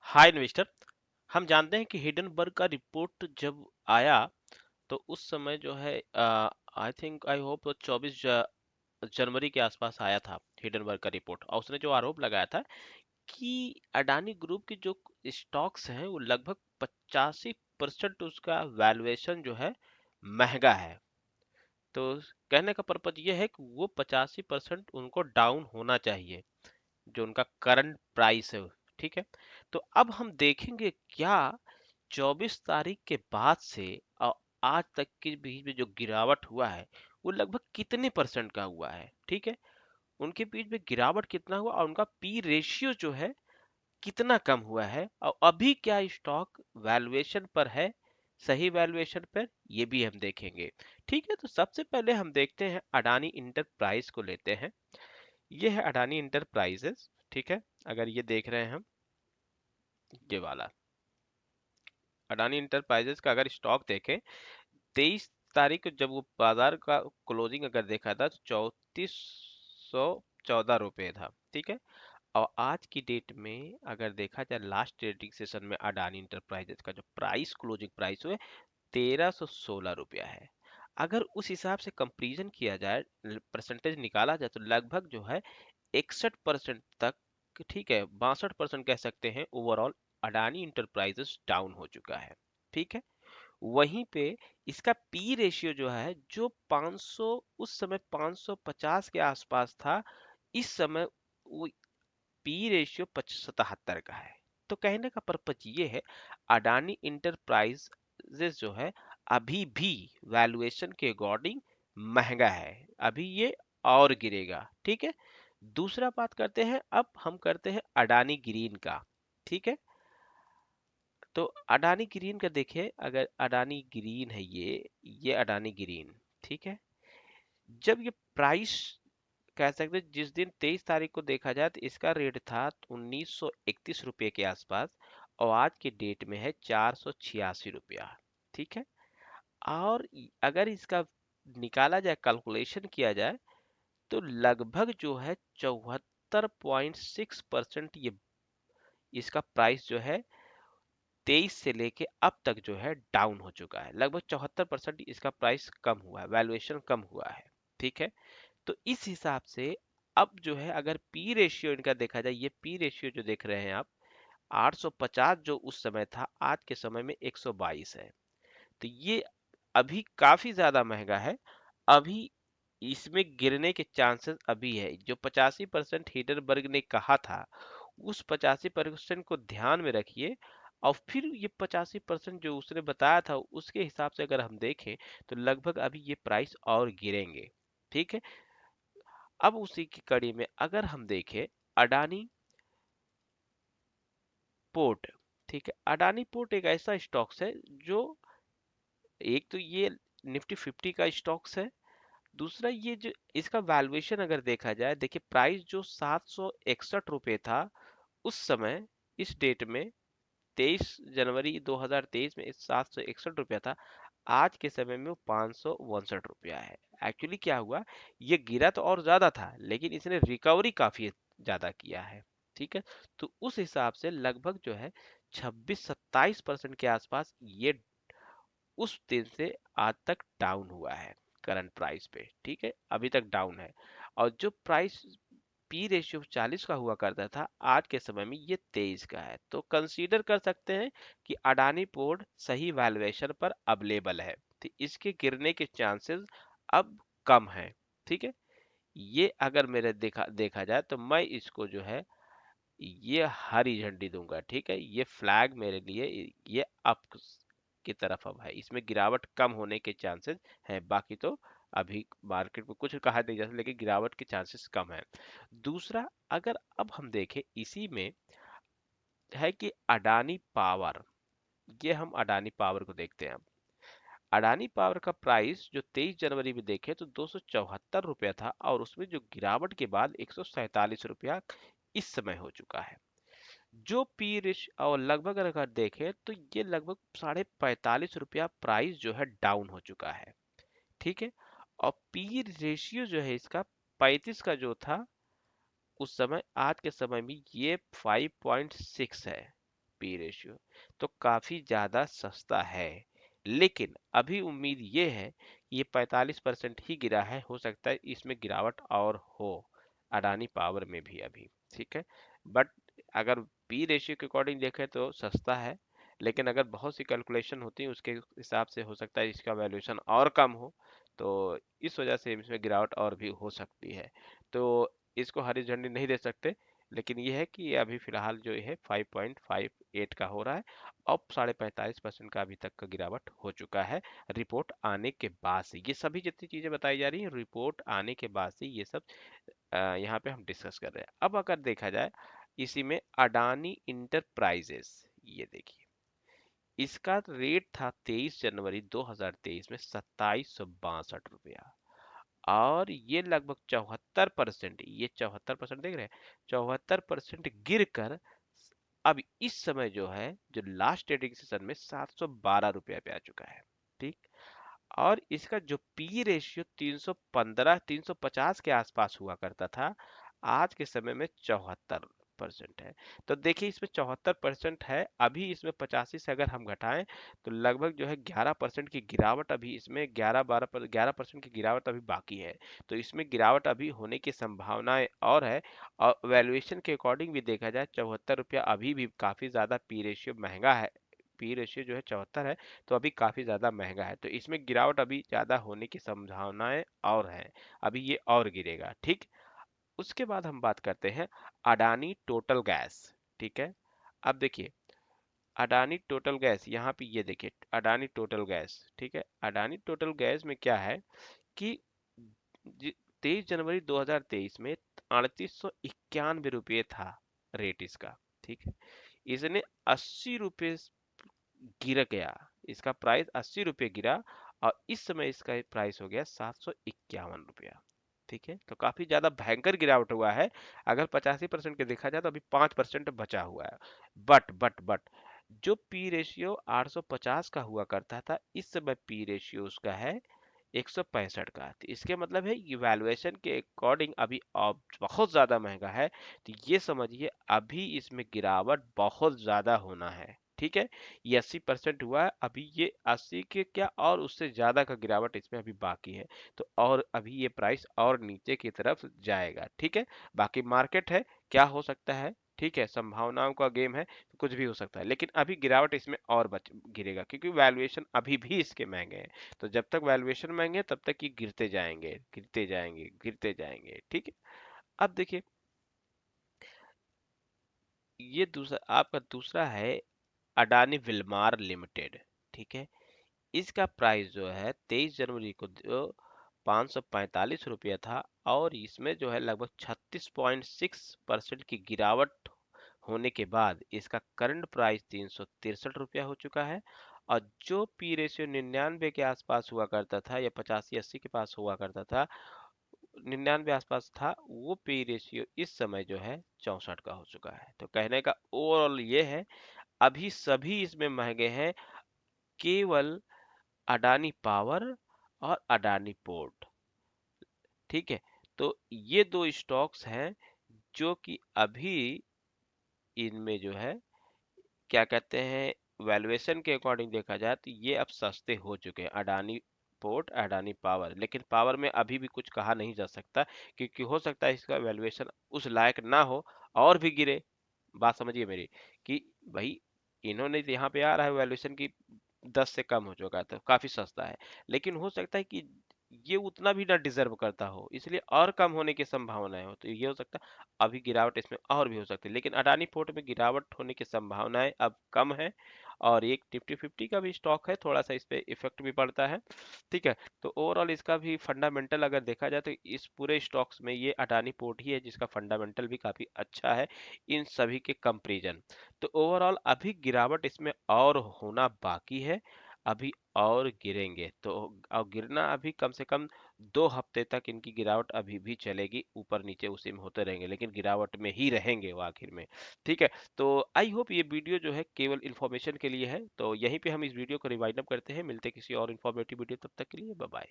हाय investor. हम जानते हैं कि हिडनबर्ग का रिपोर्ट जब आया तो उस समय जो है आई थिंक आई होप 24 जनवरी के आसपास आया था हिडनबर्ग का रिपोर्ट, और उसने जो आरोप लगाया था कि अडानी ग्रुप की जो स्टॉक्स हैं वो लगभग 85% उसका वैल्यूएशन जो है महंगा है। तो कहने का पर्पज ये है कि वो 85% उनको डाउन होना चाहिए, जो उनका करंट प्राइस है। ठीक है, तो अब हम देखेंगे क्या 24 तारीख के बाद से और आज तक के बीच में जो गिरावट हुआ है वो लगभग कितने परसेंट का हुआ है। ठीक है, उनके बीच में गिरावट कितना हुआ और उनका पी रेशियो जो है कितना कम हुआ है, और अभी क्या स्टॉक वैल्यूएशन पर है, सही वैल्यूएशन पर, ये भी हम देखेंगे। ठीक है, तो सबसे पहले हम देखते हैं अडानी इंटरप्राइज को लेते हैं। ये है अडानी इंटरप्राइजेस। ठीक है, अगर ये देख रहे हैं हम, ये वाला अडानी इंटरप्राइजेस का अगर स्टॉक देखें, 23 तारीख को जब वो बाजार का क्लोजिंग अगर देखा था तो 3414 रुपये था। ठीक है, और आज की डेट में अगर देखा जाए लास्ट ट्रेडिंग सेशन में अडानी इंटरप्राइजेस का जो प्राइस क्लोजिंग प्राइस हुआ 1316 रुपया है। अगर उस हिसाब से कंपैरिजन किया जाए, परसेंटेज निकाला जाए, तो लगभग जो है 61% तक, ठीक है 62% कह सकते हैं, ओवरऑल अडानी इंटरप्राइजेस डाउन हो चुका है। ठीक है, वहीं पे इसका पी रेशियो जो है, जो 500 उस समय 550 के आसपास था, इस समय वो पी रेशियो 77 का है। तो कहने का पर्पज ये है, अडानी इंटरप्राइजेस जो है अभी भी वैल्यूएशन के अकॉर्डिंग महंगा है, अभी ये और गिरेगा। ठीक है, दूसरा बात करते हैं, अब हम करते हैं अडानी ग्रीन का। ठीक है, तो अडानी ग्रीन का देखिए, अगर अडानी ग्रीन है ये अडानी ग्रीन। ठीक है, जब ये प्राइस कह सकते हैं, जिस दिन 23 तारीख को देखा जाए तो इसका रेट था 1931 रुपये के आसपास, और आज के डेट में है 486 रुपया। ठीक है, और अगर इसका निकाला जाए, कैलकुलेशन किया जाए, तो लगभग जो है 74.6% ये इसका प्राइस जो है 23 से लेके अब तक जो है डाउन हो चुका है। लगभग 74% इसका प्राइस कम हुआ है, वैल्यूएशन कम हुआ है। ठीक है, तो इस हिसाब से अब जो है, अगर पी रेशियो इनका देखा जाए, ये पी रेशियो जो देख रहे हैं आप, 850 जो उस समय था, आज के समय में 122 है। तो ये अभी काफी ज्यादा महंगा है। अभी इसमें गिरने के चांसेस अभी है। जो 85% हिडनबर्ग ने कहा था, उस 85% को ध्यान में रखिए, और फिर ये 85% जो उसने बताया था उसके हिसाब से अगर हम देखें, तो लगभग अभी ये प्राइस और गिरेंगे। ठीक है, अब उसी की कड़ी में अगर हम देखें अडानी पोर्ट। ठीक है, अडानी पोर्ट एक ऐसा स्टॉक्स है जो, एक तो ये निफ्टी 50 का स्टॉक्स है, दूसरा ये जो इसका वैल्यूएशन अगर देखा जाए, देखिए प्राइस जो 761 रुपये था उस समय, इस डेट में 23 जनवरी 2023 में 761 रुपया था, आज के समय में वो 562 रुपया है। एक्चुअली क्या हुआ, ये गिरा तो और ज्यादा था, लेकिन इसने रिकवरी काफी ज्यादा किया है। ठीक है, तो उस हिसाब से लगभग जो है 26-27% के आसपास ये उस दिन से आज तक डाउन हुआ है करंट प्राइस पे। ठीक है, अभी तक डाउन है, और जो प्राइस पी रेशियो 40 का हुआ करता था, आज के समय में ये 23 का है। तो कंसीडर कर सकते हैं कि अडानी पोर्ट सही वैल्यूएशन पर अवेलेबल है, तो इसके गिरने के चांसेस अब कम है। ठीक है, ये अगर मेरे देखा देखा जाए तो मैं इसको जो है ये हरी झंडी दूंगा। ठीक है, ये फ्लैग मेरे लिए, ये अप की तरफ अब है, इसमें गिरावट कम होने के चांसेस हैं। बाकी तो अभी मार्केट में कुछ कहा नहीं जा सकता, लेकिन गिरावट के चांसेस कम है। दूसरा, अगर अब हम देखें इसी में, है कि अडानी पावर, ये हम अडानी पावर को देखते हैं। अब अडानी पावर का प्राइस जो 23 जनवरी में देखे तो 274 रुपया था, और उसमें जो गिरावट के बाद 147 रुपया इस समय हो चुका है। जो पी रिश और लगभग अगर देखें तो ये लगभग 45.5 रुपया प्राइस जो है डाउन हो चुका है। ठीक है, और पी रेशियो जो है इसका 35 का जो था उस समय, आज के समय में ये 5.6 है। पी रेशियो, तो काफी ज्यादा सस्ता है। लेकिन अभी उम्मीद ये है कि ये 45% ही गिरा है, हो सकता है इसमें गिरावट और हो अडानी पावर में भी अभी। ठीक है, बट अगर पी रेशियो के अकॉर्डिंग देखें तो सस्ता है, लेकिन अगर बहुत सी कैलकुलेशन होती है उसके हिसाब से हो सकता है इसका वैल्यूएशन और कम हो, तो इस वजह से इसमें गिरावट और भी हो सकती है। तो इसको हरी झंडी नहीं दे सकते, लेकिन ये है कि ये अभी फिलहाल जो है 5.58 का हो रहा है। अब 45.5% का अभी तक का गिरावट हो चुका है रिपोर्ट आने के बाद से। ये सभी जितनी चीजें बताई जा रही है रिपोर्ट आने के बाद से, ये सब यहाँ पे हम डिस्कस कर रहे हैं। अब अगर देखा जाए इसी में अडानी इंटरप्राइजेस, ये देखिए इसका रेट था 23 जनवरी 2023 में 2762 रुपया, और ये लगभग 74%, ये 74% देख रहे हैं, 74% गिर कर अब इस समय जो है, जो लास्ट ट्रेडिंग सेशन में 712 रुपया पे आ चुका है। ठीक, और इसका जो पी रेशियो 315 350 के आसपास हुआ करता था, आज के समय में 74% है। तो देखिए इसमें 74% है, अभी इसमें 85 से अगर हम घटाएं तो लगभग जो है 11% की गिरावट, अभी इसमें 11% की गिरावट अभी बाकी है। तो इसमें गिरावट अभी होने की संभावनाएं और है। और वैल्यूएशन के अकॉर्डिंग भी देखा जाए 74 रुपया अभी भी काफी ज्यादा पी रेशियो महंगा है, पी रेशियो जो है 74 है, तो अभी काफी ज्यादा महंगा है। तो इसमें गिरावट अभी ज्यादा होने की संभावनाएं और हैं, अभी ये और गिरेगा। ठीक, उसके बाद हम बात करते हैं अडानी टोटल गैस। ठीक है, अब देखिए अडानी टोटल गैस, यहाँ पे ये देखिए अडानी टोटल गैस। ठीक है, अडानी टोटल गैस में क्या है कि 23 जनवरी 2023 में 3891 रुपये था रेट इसका। ठीक है, इसने 80 रुपये गिर गया, इसका प्राइस 80 रुपये गिरा, और इस समय इसका प्राइस हो गया 751 रुपया। ठीक है, तो काफी ज्यादा भयंकर गिरावट हुआ है। अगर 85% के देखा जाए तो अभी 5% बचा हुआ है। बट जो पी रेशियो 850 का हुआ करता था, इस समय पी रेशियो उसका है 165 का। तो इसके मतलब है कि वैल्यूएशन के अकॉर्डिंग अभी अब बहुत ज्यादा महंगा है। तो ये समझिए अभी इसमें गिरावट बहुत ज्यादा होना है। ठीक है, ये 80% हुआ है, अभी ये 80 के क्या और उससे ज्यादा का गिरावट इसमें अभी बाकी है। तो और अभी ये प्राइस और नीचे की तरफ जाएगा। ठीक है, बाकी मार्केट है, क्या हो सकता है। ठीक है, संभावनाओं का गेम है, तो कुछ भी हो सकता है, लेकिन अभी गिरावट इसमें और बच गिरेगा, क्योंकि वैल्यूएशन अभी भी इसके महंगे हैं। तो जब तक वैल्यूएशन महंगे तब तक ये गिरते जाएंगे, गिरते जाएंगे, गिरते जाएंगे। ठीक है, अब देखिए ये दूसरा आपका दूसरा है अडानी विल्मार लिमिटेड। ठीक है, इसका प्राइस जो है 23 जनवरी को जो 545 रुपया था, और इसमें जो है लगभग 36.6% की गिरावट होने के बाद इसका करंट प्राइस 363 रुपया हो चुका है। और जो पी रेशियो 99 के आसपास हुआ करता था, या 85-80 के पास हुआ करता था, 99 आसपास था, वो पी रेशियो इस समय जो है 64 का हो चुका है। तो कहने का ओवरऑल ये है, अभी सभी इसमें महंगे हैं, केवल अडानी पावर और अडानी पोर्ट। ठीक है, तो ये दो स्टॉक्स हैं जो कि अभी इनमें जो है क्या कहते हैं, वैल्यूएशन के अकॉर्डिंग देखा जाए तो ये अब सस्ते हो चुके हैं, अडानी पोर्ट अडानी पावर। लेकिन पावर में अभी भी कुछ कहा नहीं जा सकता, क्योंकि हो सकता है इसका वैल्यूएशन उस लायक ना हो और भी गिरे। बात समझिए मेरी, कि भाई इन्होंने तो यहाँ पे आ रहा है वैल्यूएशन की 10 से कम हो चुका है, तो काफी सस्ता है। लेकिन हो सकता है कि ये उतना भी ना डिजर्व करता हो, इसलिए और कम होने की संभावनाएं हो, तो ये हो सकता है अभी गिरावट इसमें और भी हो सकती है। लेकिन अडानी पोर्ट में गिरावट होने की संभावनाएं अब कम है, और एक निफ्टी 50 का भी स्टॉक है, थोड़ा सा इस पे इफेक्ट भी पड़ता है। ठीक है, तो ओवरऑल इसका भी फंडामेंटल अगर देखा जाए तो इस पूरे स्टॉक्स में ये अडानी पोर्ट ही है जिसका फंडामेंटल भी काफी अच्छा है इन सभी के कंपैरिजन। तो ओवरऑल अभी गिरावट इसमें और होना बाकी है, अभी और गिरेंगे। तो और गिरना अभी कम से कम 2 हफ्ते तक इनकी गिरावट अभी भी चलेगी, ऊपर नीचे उसी में होते रहेंगे, लेकिन गिरावट में ही रहेंगे वो आखिर में। ठीक है, तो आई होप ये वीडियो जो है केवल इन्फॉर्मेशन के लिए है। तो यहीं पे हम इस वीडियो को रिवाइंड अप करते हैं, मिलते हैं किसी और इन्फॉर्मेटिव वीडियो, तब तक के लिए बाय बाय।